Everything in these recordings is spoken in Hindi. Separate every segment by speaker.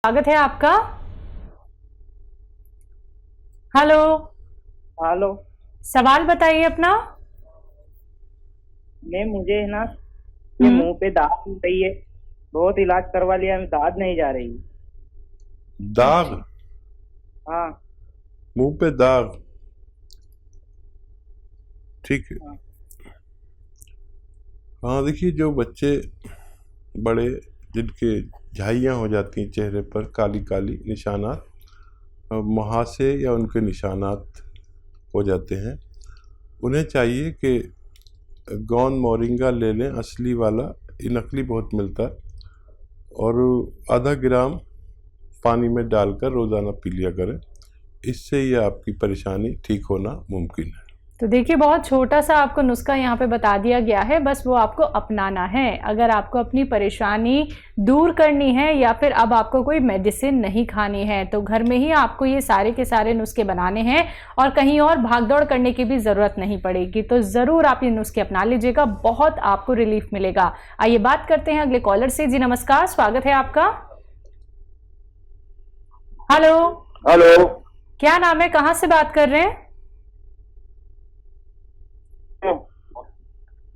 Speaker 1: स्वागत है आपका। हेलो।
Speaker 2: हेलो।
Speaker 1: सवाल बताइए अपना।
Speaker 2: मैम मुझे है ना ये मुंह पे दाग हो रही है, बहुत इलाज करवा लिया, दाद नहीं जा रही।
Speaker 3: दाग?
Speaker 2: हाँ।
Speaker 3: मुंह पे दाग? ठीक है।
Speaker 2: हाँ।
Speaker 3: हाँ, देखिए, जो बच्चे बड़े जिनके झाइयाँ हो जाती हैं चेहरे पर, काली काली निशानात, मुहासे या उनके निशानात हो जाते हैं, उन्हें चाहिए कि गौन मोरिंगा ले लें, असली वाला। ये नकली बहुत मिलता है, और आधा ग्राम पानी में डालकर रोज़ाना पी लिया करें। इससे ये आपकी परेशानी ठीक होना मुमकिन है।
Speaker 1: तो देखिए, बहुत छोटा सा आपको नुस्खा यहाँ पे बता दिया गया है, बस वो आपको अपनाना है। अगर आपको अपनी परेशानी दूर करनी है या फिर अब आपको कोई मेडिसिन नहीं खानी है, तो घर में ही आपको ये सारे के सारे नुस्खे बनाने हैं और कहीं और भागदौड़ करने की भी ज़रूरत नहीं पड़ेगी। तो ज़रूर आप ये नुस्खे अपना लीजिएगा, बहुत आपको रिलीफ मिलेगा। आइए बात करते हैं अगले कॉलर से। जी नमस्कार, स्वागत है आपका। हेलो।
Speaker 4: हेलो।
Speaker 1: क्या नाम है, कहाँ से बात कर रहे हैं?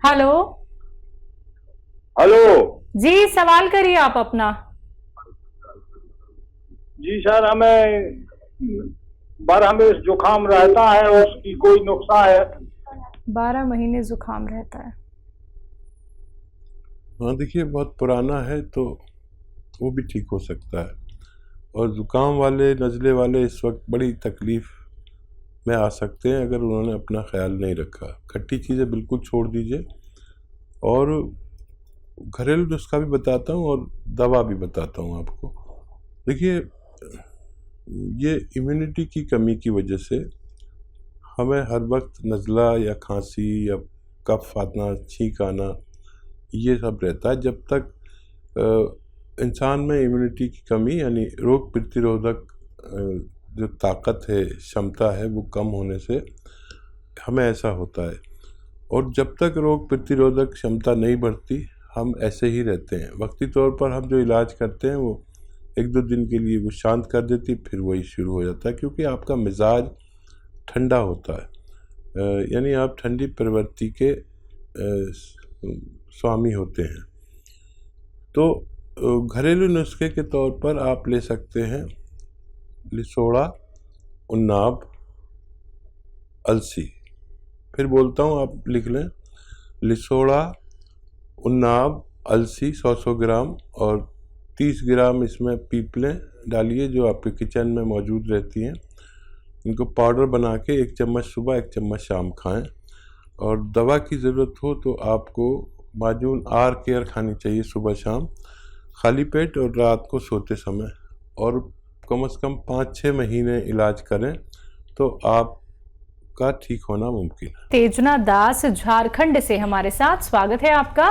Speaker 1: हेलो।
Speaker 4: हेलो
Speaker 1: जी, सवाल करिए आप अपना।
Speaker 4: जी सर, हमें जुकाम रहता है, उसकी कोई नुस्खा है?
Speaker 1: 12 महीने जुकाम रहता है।
Speaker 3: हाँ, देखिए, बहुत पुराना है तो वो भी ठीक हो सकता है। और ज़ुकाम वाले, नज़ले वाले इस वक्त बड़ी तकलीफ़ में आ सकते हैं अगर उन्होंने अपना ख्याल नहीं रखा। खट्टी चीज़ें बिल्कुल छोड़ दीजिए, और घरेलू नुस्खा भी बताता हूँ और दवा भी बताता हूँ आपको। देखिए, ये इम्यूनिटी की कमी की वजह से हमें हर वक्त नज़ला या खांसी या कफ आना, छींक आना, ये सब रहता है। जब तक इंसान में इम्यूनिटी की कमी, यानी रोग प्रतिरोधक जो ताकत है, क्षमता है, वो कम होने से हमें ऐसा होता है। और जब तक रोग प्रतिरोधक क्षमता नहीं बढ़ती, हम ऐसे ही रहते हैं। वक्ती तौर पर हम जो इलाज करते हैं वो 1-2 दिन के लिए वो शांत कर देती, फिर वही शुरू हो जाता है, क्योंकि आपका मिजाज ठंडा होता है। यानी आप ठंडी प्रवृत्ति के स्वामी होते हैं। तो घरेलू नुस्खे के तौर पर आप ले सकते हैं लिसोड़ा, उन्नाब, अलसी। फिर बोलता हूँ, आप लिख लें। लिसोड़ा, उन्नाब, अलसी 100-100 ग्राम, और 30 ग्राम इसमें पीपलें डालिए जो आपके किचन में मौजूद रहती हैं। इनको पाउडर बना के 1 चम्मच सुबह, 1 चम्मच शाम खाएं। और दवा की ज़रूरत हो तो आपको माजून आर केयर खानी चाहिए सुबह शाम, खाली पेट और रात को सोते समय। और कम से कम 5-6 महीने इलाज करें तो आपका ठीक होना मुमकिन है।
Speaker 1: तेजना दास झारखंड से हमारे साथ, स्वागत है आपका।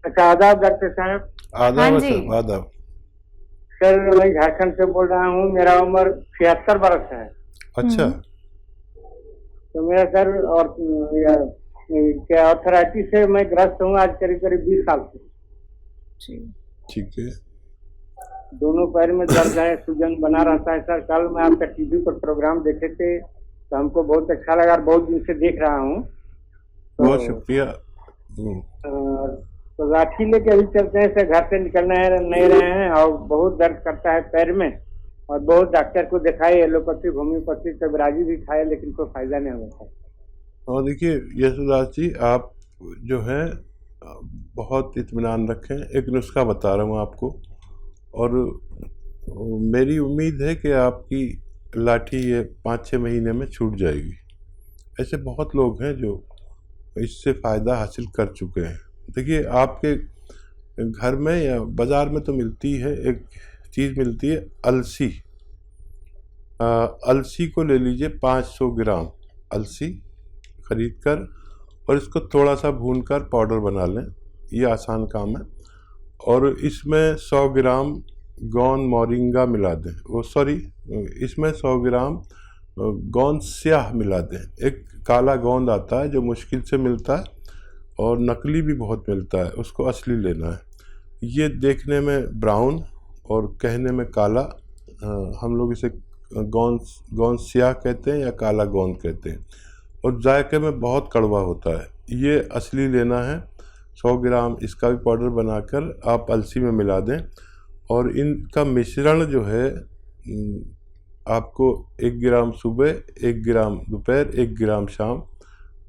Speaker 4: अच्छा, आदाब डॉक्टर साहब।
Speaker 3: आदाब
Speaker 1: हाँ जी।
Speaker 3: सर, आदाब।
Speaker 4: सर, मैं झारखंड से बोल रहा हूँ, मेरा उम्र 76 वर्ष है।
Speaker 3: अच्छा।
Speaker 4: तो मेरा सर, और क्या आर्थराइटिस से मैं ग्रस्त हूँ आज करीब करीब 20 साल से।
Speaker 3: ठीक है।
Speaker 4: दोनों पैर में दर्द है, सूजन बना रहता है। सर, कल मैं आपका टीवी पर प्रोग्राम देखे थे तो हमको बहुत अच्छा लगा, बहुत दिन से देख रहा हूँ।
Speaker 3: बहुत शुक्रिया।
Speaker 4: तो लाठी लेके अभी चलते हैं सर, घर से निकलना है नहीं रहे हैं, और बहुत दर्द करता है पैर में, और बहुत डॉक्टर को दिखाए, एलोपैथी, होम्योपैथी, कबराजी भी खाए, लेकिन कोई फायदा नहीं होता।
Speaker 3: और देखिए यशोदास जी, आप जो है बहुत इत्मीनान रखें। एक नुस्खा बता रहा हूँ आपको, और मेरी उम्मीद है कि आपकी लाठी ये 5-6 महीने में छूट जाएगी। ऐसे बहुत लोग हैं जो इससे फ़ायदा हासिल कर चुके हैं। देखिए, आपके घर में या बाज़ार में तो मिलती है, एक चीज़ मिलती है अलसी। अलसी को ले लीजिए, 500 ग्राम अलसी खरीद कर, और इसको थोड़ा सा भूनकर पाउडर बना लें। ये आसान काम है। और इसमें 100 ग्राम गौन मोरिंगा मिला दें, इसमें 100 ग्राम गोंद स्याह मिला दें। एक काला गोंद आता है जो मुश्किल से मिलता है, और नकली भी बहुत मिलता है, उसको असली लेना है। ये देखने में ब्राउन और कहने में काला, हम लोग इसे गोंद स्याह कहते हैं या काला गोंद कहते हैं, और जायके में बहुत कड़वा होता है। ये असली लेना है। 100 ग्राम इसका भी पाउडर बनाकर आप अलसी में मिला दें, और इनका मिश्रण जो है आपको 1 ग्राम सुबह, 1 ग्राम दोपहर, 1 ग्राम शाम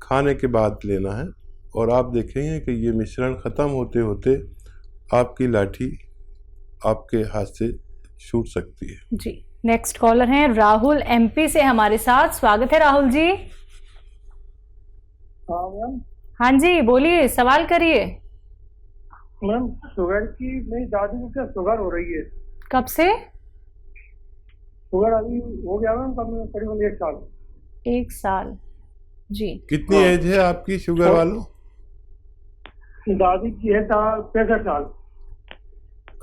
Speaker 3: खाने के बाद लेना है। और आप देखेंगे कि ये मिश्रण ख़त्म होते होते आपकी लाठी आपके हाथ से छूट सकती है।
Speaker 1: जी, नेक्स्ट कॉलर हैं राहुल एमपी से हमारे साथ। स्वागत है राहुल जी।
Speaker 4: हाँ मैम।
Speaker 1: हाँ जी, बोलिए, सवाल करिए।
Speaker 4: मैम शुगर की, मेरी दादी को क्या शुगर हो रही है?
Speaker 1: कब से?
Speaker 4: शुगर अभी हो गया मैम करीबन 1 साल।
Speaker 1: 1 साल। जी,
Speaker 3: कितनी एज है आपकी शुगर वालों?
Speaker 4: दादी की है 65 साल।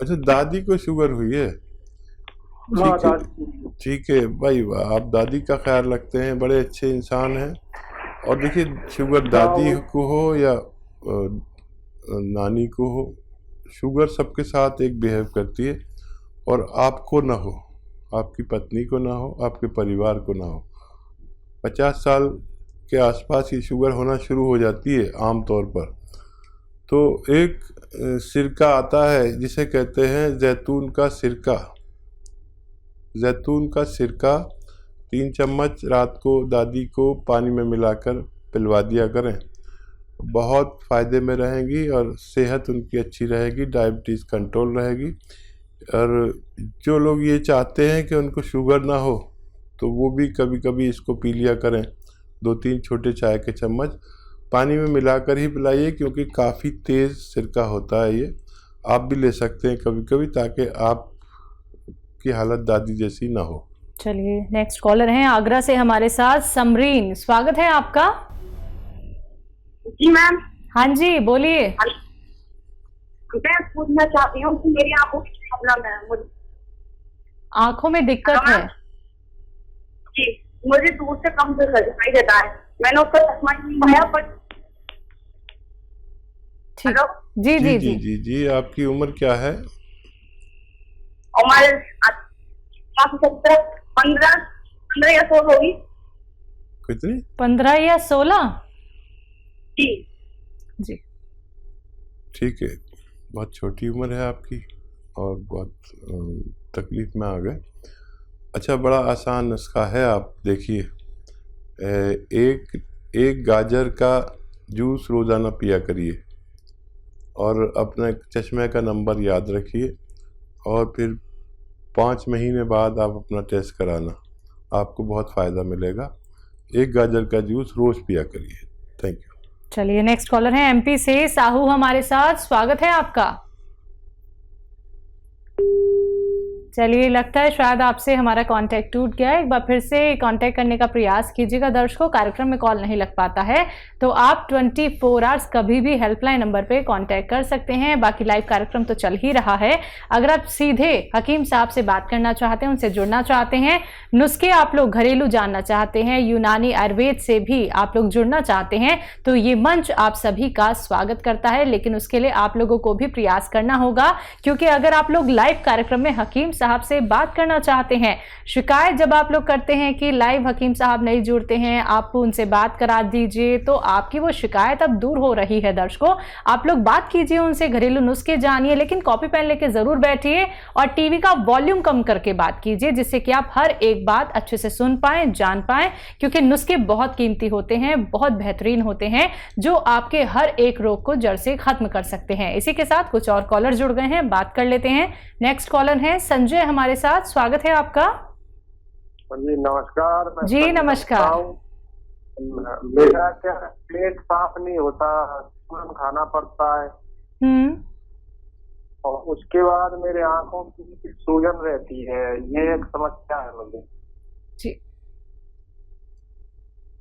Speaker 3: अच्छा, दादी को शुगर हुई है।
Speaker 4: हाँ
Speaker 3: ठीक है,
Speaker 4: दादी।
Speaker 3: ठीक है भाई, आप दादी का ख्याल रखते हैं, बड़े अच्छे इंसान हैं। और देखिए, शुगर दादी को हो या नानी को हो, शुगर सबके साथ एक बिहेव करती है। और आपको ना हो, आपकी पत्नी को ना हो, आपके परिवार को ना हो। 50 साल के आसपास ये शुगर होना शुरू हो जाती है आम तौर पर। तो एक सिरका आता है जिसे कहते हैं जैतून का सिरका। जैतून का सिरका 3 चम्मच रात को दादी को पानी में मिलाकर पिलवा दिया करें। बहुत फ़ायदे में रहेंगी और सेहत उनकी अच्छी रहेगी, डायबिटीज़ कंट्रोल रहेगी। और जो लोग ये चाहते हैं कि उनको शुगर ना हो, तो वो भी कभी कभी इसको पी लिया करें। 2-3 छोटे चाय के चम्मच पानी में मिलाकर ही पिलाइए, क्योंकि काफ़ी तेज़ सिरका होता है ये। आप भी ले सकते हैं कभी कभी, ताकि आपकी हालत दादी जैसी ना हो।
Speaker 1: चलिए, नेक्स्ट कॉलर हैं आगरा से हमारे साथ समरीन। स्वागत है आपका।
Speaker 5: जी मैम।
Speaker 1: हाँ जी, बोलिए।
Speaker 5: मैं पूछना चाहती हूँ कि मेरी आंखों की प्रॉब्लम है। मुझे
Speaker 1: आंखों में दिक्कत है?
Speaker 5: जी, मुझे दूर से कम दिखाई देता है। मैंने उसका चश्मा नहीं लगाया, पर
Speaker 1: ठीक। जी जी जी
Speaker 3: जी जी, आपकी उम्र क्या है?
Speaker 5: हमारे 15 या 16 होगी।
Speaker 3: कितनी?
Speaker 1: 15 या 16?
Speaker 5: जी
Speaker 1: जी,
Speaker 3: ठीक है, बहुत छोटी उम्र है आपकी और बहुत तकलीफ में आ गए। अच्छा, बड़ा आसान नुस्खा है। आप देखिए, एक गाजर का जूस रोज़ाना पिया करिए, और अपने चश्मे का नंबर याद रखिए, और फिर 5 महीने बाद आप अपना टेस्ट कराना, आपको बहुत फ़ायदा मिलेगा। एक गाजर का जूस रोज़ पिया करिए। Thank you.
Speaker 1: चलिए, नेक्स्ट कॉलर है एमपी से साहू हमारे साथ। स्वागत है आपका। चलिए, लगता है शायद आपसे हमारा कांटेक्ट टूट गया है। एक बार फिर से कांटेक्ट करने का प्रयास कीजिएगा। दर्शकों, कार्यक्रम में कॉल नहीं लग पाता है तो आप 24 आवर्स कभी भी हेल्पलाइन नंबर पे कांटेक्ट कर सकते हैं। बाकी लाइव कार्यक्रम तो चल ही रहा है। अगर आप सीधे हकीम साहब से बात करना चाहते हैं, उनसे जुड़ना चाहते हैं, नुस्खे आप लोग घरेलू जानना चाहते हैं, यूनानी आयुर्वेद से भी आप लोग जुड़ना चाहते हैं, तो ये मंच आप सभी का स्वागत करता है। लेकिन उसके लिए आप लोगों को भी प्रयास करना होगा, क्योंकि अगर आप लोग लाइव कार्यक्रम में हकीम साहब से बात करना चाहते हैं, शिकायत जब आप लोग करते हैं कि लाइव हकीम साहब नहीं जुड़ते हैं, आप उनसे बात करा दीजिए, तो आपकी वो शिकायत अब दूर हो रही है। दर्शकों, आप लोग बात कीजिए उनसे, घरेलू नुस्खे जानिए, लेकिन कॉपी पेन लेके जरूर बैठिए और टीवी का वॉल्यूम कम करके बात कीजिए, जिससे कि आप हर एक बात अच्छे से सुन पाएं, जान पाएं। क्योंकि नुस्खे बहुत कीमती होते हैं, बहुत बेहतरीन होते हैं, जो आपके हर एक रोग को जड़ से खत्म कर सकते हैं। इसी के साथ कुछ और कॉलर जुड़ गए हैं, बात कर लेते हैं। नेक्स्ट कॉलर है संजय हमारे साथ। स्वागत है आपका।
Speaker 4: जी नमस्कार।
Speaker 1: जी नमस्कार।
Speaker 4: मेरा क्या पेट साफ नहीं होता, तुरंत खाना पड़ता है, और उसके बाद मेरे आंखों की सूजन रहती है। ये एक समस्या है मुझे।
Speaker 1: जी,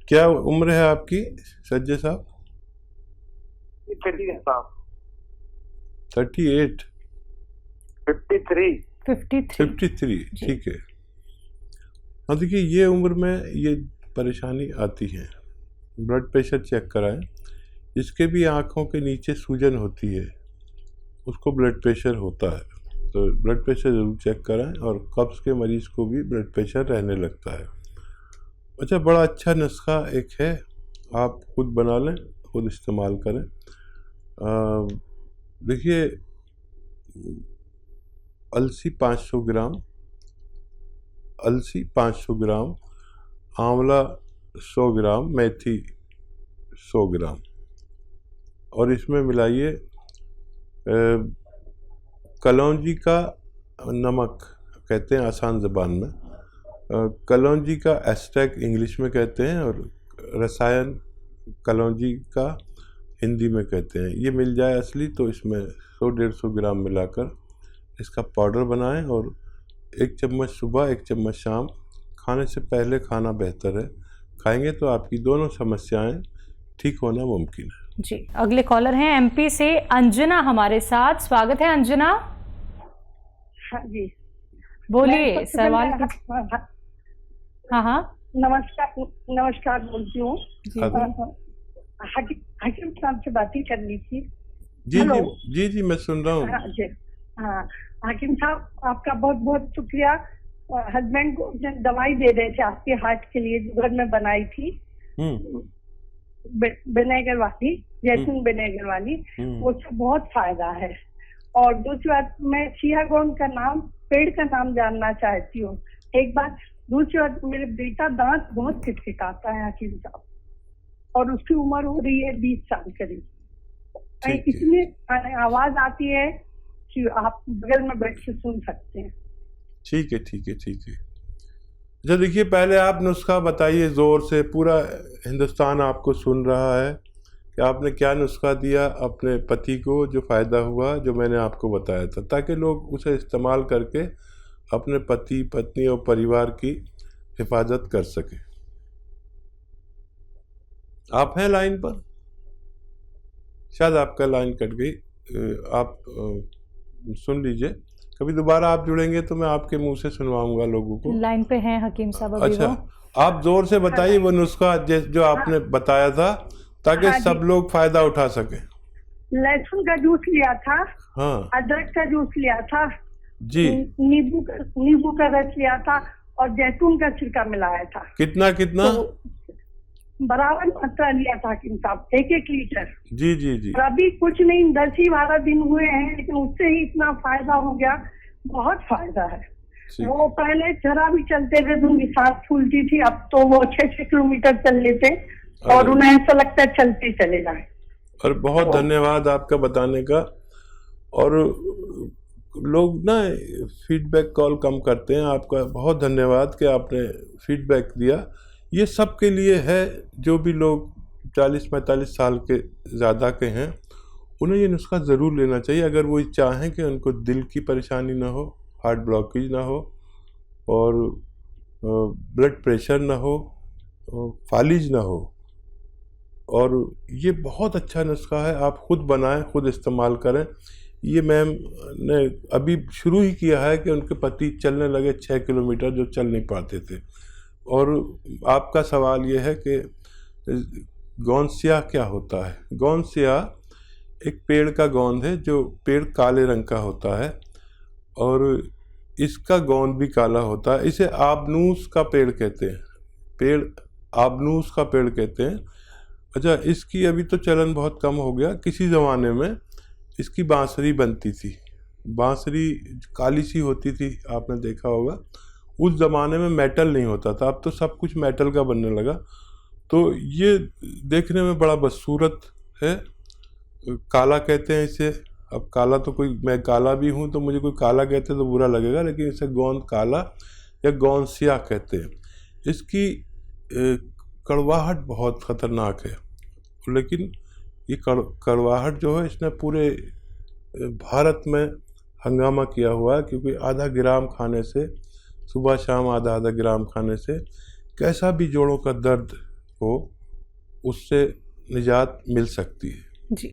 Speaker 3: क्या उम्र है आपकी संजय साहब? 38? 53? ठीक है। हाँ, देखिए, ये उम्र में ये परेशानी आती है। ब्लड प्रेशर चेक कराएं। इसके भी आँखों के नीचे सूजन होती है, उसको ब्लड प्रेशर होता है। तो ब्लड प्रेशर ज़रूर चेक कराएं। और कब्ज़ के मरीज़ को भी ब्लड प्रेशर रहने लगता है। अच्छा, बड़ा अच्छा नुस्खा एक है, आप खुद बना लें, खुद इस्तेमाल करें। देखिए, अलसी 500 ग्राम, अलसी 500 ग्राम, आंवला 100 ग्राम, मेथी 100 ग्राम, और इसमें मिलाइए कलौंजी का नमक, कहते हैं आसान ज़बान में, कलौंजी का एस्ट्रैक इंग्लिश में कहते हैं, और रसायन कलौंजी का हिंदी में कहते हैं। ये मिल जाए असली तो इसमें 100-150 ग्राम मिलाकर इसका पाउडर बनाएं, और 1 चम्मच सुबह 1 चम्मच शाम, खाने से पहले खाना बेहतर है। खाएंगे तो आपकी दोनों समस्याएं ठीक होना मुमकिन है।
Speaker 1: जी, अगले कॉलर हैं एमपी से अंजना हमारे साथ। स्वागत है अंजना।
Speaker 6: हाँ जी,
Speaker 1: बोलिए, सवाल की। हाँ हाँ,
Speaker 6: नमस्कार बोलती हूँ। हकीम साहब से बात ही करनी थी।
Speaker 3: जी जी जी, मैं सुन रहा हूँ।
Speaker 6: हाँ, हकीम साहब आपका बहुत बहुत शुक्रिया। हस्बैंड को दवाई दे रहे थे आपके हार्ट के लिए, जो घर में बनाई थी, विनेगर वाली, जैतून विनेगर वाली, उससे बहुत फायदा है। और दूसरी बात, मैं सियागोन का नाम, पेड़ का नाम जानना चाहती हूँ एक बात। दूसरी बात, मेरे बेटा दांत बहुत खिटखिटाता है हकीम साहब, और उसकी उम्र हो रही है 20 साल करीब। इतनी आवाज आती है कि आप बगल में बैठ के सुन सकते हैं।
Speaker 3: ठीक है ठीक है ठीक है। अच्छा, देखिए, पहले आप नुस्खा बताइए ज़ोर से, पूरा हिंदुस्तान आपको सुन रहा है कि आपने क्या नुस्खा दिया अपने पति को, जो फ़ायदा हुआ, जो मैंने आपको बताया था, ताकि लोग उसे इस्तेमाल करके अपने पति, पत्नी और परिवार की हिफाजत कर सकें। आप हैं लाइन पर? शायद आपका लाइन कट गई। आप सुन लीजिए, कभी दोबारा आप जुड़ेंगे तो मैं आपके मुंह से सुनवाऊंगा लोगों को।
Speaker 1: लाइन पे हैं हकीम साहब अभी।
Speaker 3: अच्छा, आप जोर से बताइए वो नुस्खा जो आपने बताया था, ताकि सब लोग फायदा उठा सके।
Speaker 6: लहसुन का जूस लिया था,
Speaker 3: हाँ,
Speaker 6: अदरक का जूस लिया था
Speaker 3: जी,
Speaker 6: नींबू का रस लिया था, और जैतून का छिलका मिलाया था।
Speaker 3: कितना कितना?
Speaker 6: तो बराबर मात्रा लिया था हकीम साहब, 1-1 लीटर।
Speaker 3: जी जी जी।
Speaker 6: और अभी कुछ नहीं, 10 ही 12 दिन हुए हैं, लेकिन उससे ही इतना फायदा हो गया, बहुत फायदा है। वो पहले जरा भी चलते थे तो उनकी सांस फूलती थी, अब तो वो 6-6 किलोमीटर चल लेते, और उन्हें ऐसा लगता है चलते चले जाए।
Speaker 3: और बहुत धन्यवाद आपका बताने का। और लोग ना फीडबैक कॉल कम करते हैं, आपका बहुत धन्यवाद कि आपने फीडबैक दिया। ये सब के लिए है, जो भी लोग 40-45 साल के ज़्यादा के हैं, उन्हें ये नुस्खा ज़रूर लेना चाहिए, अगर वो चाहें कि उनको दिल की परेशानी ना हो, हार्ट ब्लॉकेज ना हो, और ब्लड प्रेशर ना हो, फालिज ना हो। और ये बहुत अच्छा नुस्खा है, आप खुद बनाएं, खुद इस्तेमाल करें। ये मैम ने अभी शुरू ही किया है कि उनके पति चलने लगे 6 किलोमीटर, जो चल नहीं पाते थे। और आपका सवाल ये है कि गोंद क्या होता है? गोंद एक पेड़ का गोंद है, जो पेड़ काले रंग का होता है, और इसका गोंद भी काला होता है। इसे आबनूस का पेड़ कहते हैं, आबनूस का पेड़ कहते हैं। अच्छा, इसकी अभी तो चलन बहुत कम हो गया। किसी ज़माने में इसकी बांसुरी बनती थी, बांसुरी काली सी होती थी, आपने देखा होगा। उस ज़माने में मेटल नहीं होता था, अब तो सब कुछ मेटल का बनने लगा। तो ये देखने में बड़ा बदसूरत है, काला कहते हैं इसे। अब काला तो कोई, मैं काला भी हूँ तो मुझे कोई काला कहते तो बुरा लगेगा, लेकिन इसे गोंद काला या गोंद स्याह कहते हैं। इसकी कड़वाहट बहुत ख़तरनाक है, लेकिन ये कड़वाहट जो है, इसने पूरे भारत में हंगामा किया हुआ है, क्योंकि आधा ग्राम खाने से, सुबह शाम आधा ग्राम खाने से, कैसा भी जोड़ों का दर्द हो, उससे निजात मिल सकती है।